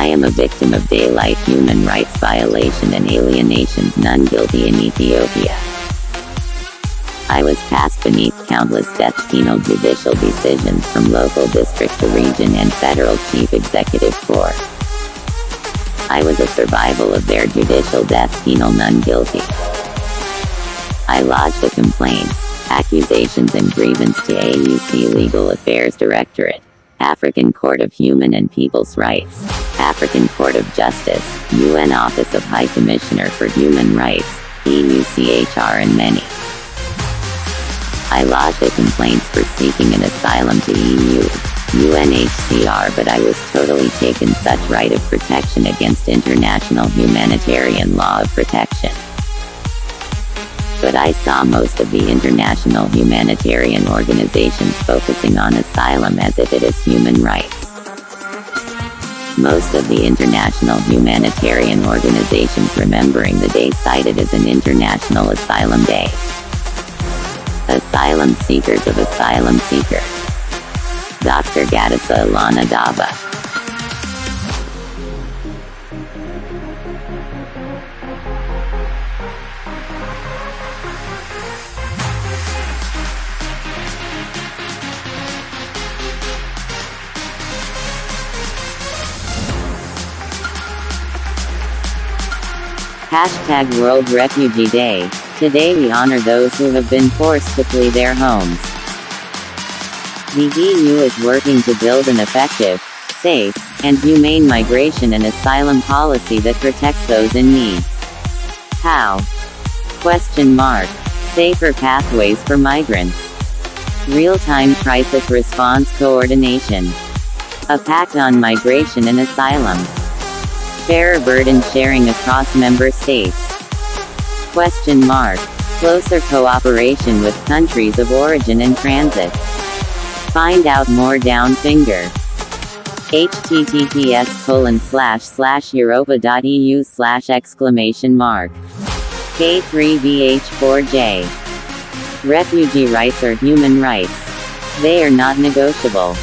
I am a victim of daylight human rights violation and alienations, none guilty in Ethiopia. I was passed beneath countless death penal judicial decisions from local district to region and federal chief executive court. I was a survival of their judicial death penal, none guilty. I lodged the complaints, accusations and grievance to AUC Legal Affairs Directorate, African Court of Human and People's Rights, African Court of Justice, UN Office of High Commissioner for Human Rights, EUCHR and many. I lodged the complaints for seeking an asylum to EU, UNHCR, but I was totally taken such right of protection against international humanitarian law of protection. But I saw most of the international humanitarian organizations focusing on asylum as if it is human rights. Most of the international humanitarian organizations remembering the day cited as an International Asylum Day. Asylum seekers of asylum seeker. Dr. Gadisa Ilana Daba. #World Refugee Day. Today we honor those who have been forced to flee their homes. The EU is working to build an effective, safe, and humane migration and asylum policy that protects those in need. How? Safer pathways for migrants. Real-time crisis response coordination. A pact on migration and asylum. Fairer burden sharing across member states. Closer cooperation with countries of origin and transit. Find out more down finger. https://europa.eu/! K3VH4J. Refugee rights are human rights. They are not negotiable.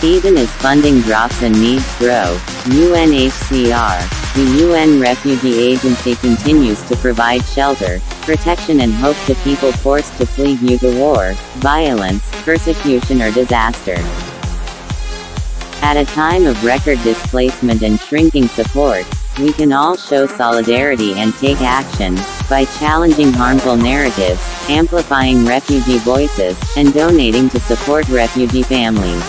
Even as funding drops and needs grow, UNHCR, the UN Refugee Agency, continues to provide shelter, protection and hope to people forced to flee due to war, violence, persecution or disaster. At a time of record displacement and shrinking support, we can all show solidarity and take action, by challenging harmful narratives, amplifying refugee voices, and donating to support refugee families.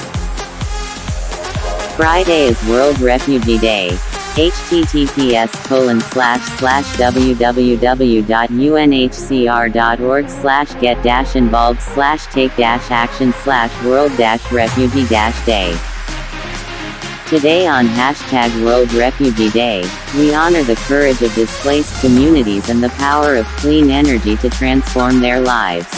Friday is World Refugee Day. https://www.unhcr.org/get-involved/take-action/world-refugee-day. Today on #World Refugee Day, we honor the courage of displaced communities and the power of clean energy to transform their lives.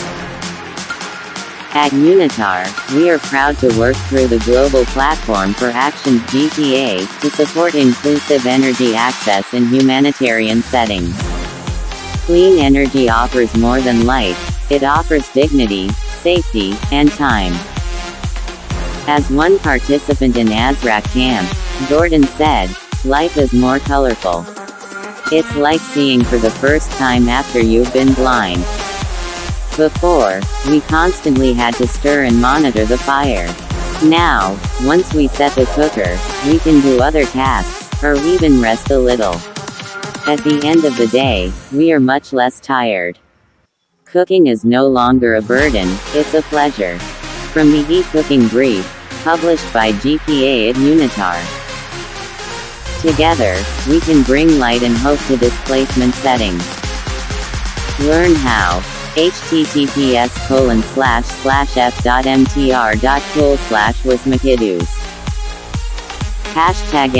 At UNITAR, we are proud to work through the Global Platform for Action (GPA) to support inclusive energy access in humanitarian settings. Clean energy offers more than light, it offers dignity, safety, and time. As one participant in Azraq camp, Jordan said, "Life is more colorful. It's like seeing for the first time after you've been blind. Before, we constantly had to stir and monitor the fire. Now, once we set the cooker, we can do other tasks, or even rest a little. At the end of the day, we are much less tired. Cooking is no longer a burden, it's a pleasure." From the E-Cooking Brief, published by GPA at UNITAR. Together, we can bring light and hope to displacement settings. Learn how. https://f.mtr.cool/wismakidus.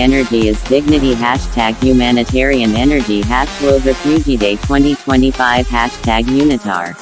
#Energy is dignity #humanitarian energy #World Refugee Day 2025 #UNITAR